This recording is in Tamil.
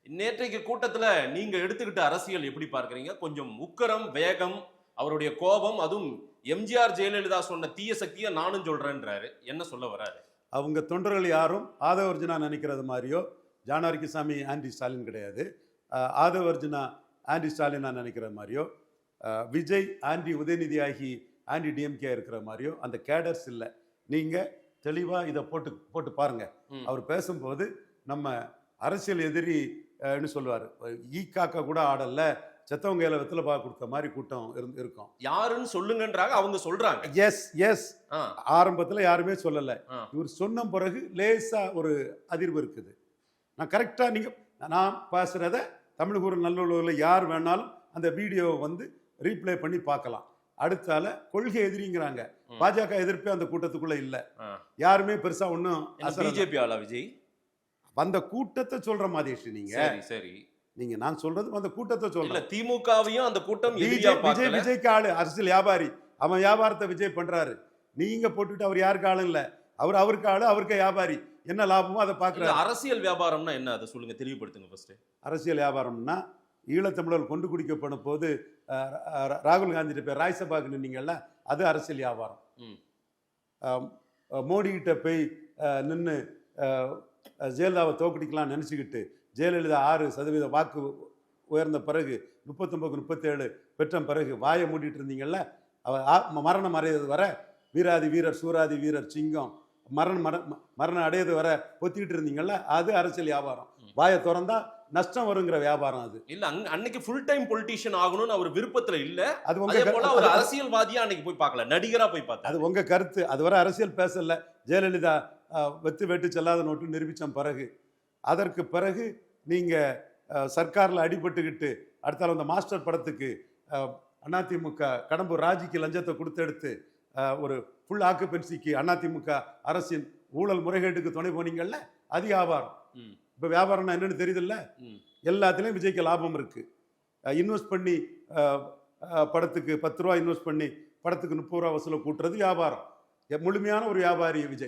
நேற்றைக்கு கூட்டத்துல நீங்க எடுத்துக்கிட்ட அரசியல் எப்படி பார்க்கறீங்க? கொஞ்சம் உக்கிரம், வேகம், அவருடைய கோபம், அதுவும் எம்ஜிஆர் ஜெயலலிதா சொன்ன தீய சக்தியை நானும் சொல்றேன்றாரு. என்ன சொல்ல வராரு? அவங்க தொண்டர்கள் யாரும் ஆதவர்ஜுனா நினைக்கிறது மாதிரியோ ஜானாரிக்குசாமி ஆன்டி ஸ்டாலின் கிடையாது. ஆதவர்ஜுனா ஆன்டி ஸ்டாலினா நினைக்கிற மாதிரியோ, விஜய் ஆன்டி உதயநிதி ஆகி ஆன்டி டிஎம்கே இருக்கிற மாதிரியோ அந்த கேடர்ஸ் இல்லை. நீங்கள் தெளிவாக இதை போட்டு போட்டு பாருங்க. அவர் பேசும்போது நம்ம அரசியல் எதிரின்னு சொல்லுவார். ஈ காக்க கூட ஆடல்ல, செத்தவங்க கையில வெத்தலை பாக்கு கொடுத்த மாதிரி கூட்டம் இருக்கும். யாருன்னு சொல்லுங்கன்றாங்க, அவங்க சொல்றாங்க. எஸ் எஸ் ஆரம்பத்தில் யாருமே சொல்லலை. இவர் சொன்ன பிறகு லேசா ஒரு அதிர்வு இருக்குது. நான் கரெக்டாக நான் பேசுறத தமிழ் கூறு நல்லுறவில் யார் வேணாலும் அந்த வீடியோவை வந்து ரீப்ளே பண்ணி பார்க்கலாம். அடுத்தால கொள்கை எதிரிங்கிறாங்க. பாஜக எதிர்ப்பே அந்த கூட்டத்துக்குள்ள இல்ல. யாருமே பெருசா ஒன்னும் பிஜேபி ஆளா விஜய் அந்த கூட்டத்தை சொல்ற மாதிரி நீங்க சரி நீங்க நான் சொல்றது அந்த கூட்டத்தை சொல்ல. திமுகவையும் அந்த கூட்டம் விஜய்க்கு ஆளு அரசியல் வியாபாரி. அவன் வியாபாரத்தை விஜய் பண்றாரு. நீங்க போட்டுட்டு அவர் யாருக்கு ஆளு இல்ல. அவருக்கு ஆளு, அவருக்கு வியாபாரி. என்ன லாபமோ அதை பாக்குறாரு. அரசியல் வியாபாரம்னா என்ன, அதை சொல்லுங்க, தெளிவுபடுத்துங்க ஃபர்ஸ்ட். அரசியல் வியாபாரம்னா ஈழத்தமிழர் கொண்டு குடிக்கப்பட்ட போது ராகுல் காந்தி பேர் ராஜ்சபாக்கு நின்னீங்கல்ல, அது அரசியல் வியாபாரம். மோடி கிட்ட போய் நின்று ஜெயலலிதாவை தோக்கடிக்கலாம்னு நினச்சிக்கிட்டு ஜெயலலிதா 6% வாக்கு உயர்ந்த பிறகு 39-37 பெற்ற பிறகு வாயை மூடிட்டு இருந்தீங்கல்ல, மரணம் அடையது வர வீராதி வீரர் சூராதி வீரர் சிங்கம் மரணம் அடையது வர பொத்திக்கிட்டு இருந்தீங்கல்ல, அது அரசியல் வியாபாரம். வாயை திறந்தா நஷ்டம் வருங்கிற வியாபாரம் அது இல்ல. அன்னைக்கு ஃபுல் டைம் பொலிட்டீஷியன் ஆகணும்னு அவர் விருப்பத்துல இல்ல. அது ஒரு அரசியல்வாதியா அன்னைக்கு போய் பார்க்கல, நடிகரா போய் பார்த்தா. அது உங்க கருத்து. அது வரை அரசியல் பேசல. ஜெயலலிதா வெத்து வெட்டு செல்லாத நோட்டு நிரூபிச்ச பிறகு, அதற்கு பிறகு நீங்க சர்க்கார்ல அடிபட்டுக்கிட்டு அடுத்தால அந்த மாஸ்டர் படத்துக்கு அதிமுக கடம்பூர் ராஜிக்கு லஞ்சத்தை கொடுத்தெடுத்து ஒரு ஃபுல் ஆக்குபென்சிக்கு அதிமுக அரசின் ஊழல் முறைகேட்டுக்கு துணை போனீங்கல்ல, அது வியாபாரம். இப்போ வியாபாரம்னா என்னன்னு தெரியுதுல்ல. எல்லாத்துலேயும் விஜய்க்கு லாபம் இருக்கு. இன்வெஸ்ட் பண்ணி படத்துக்கு 10 ரூபா இன்வெஸ்ட் பண்ணி படத்துக்கு 30 ரூபா வசூலை கூட்டுறது வியாபாரம். முழுமையான ஒரு வியாபாரி விஜய்.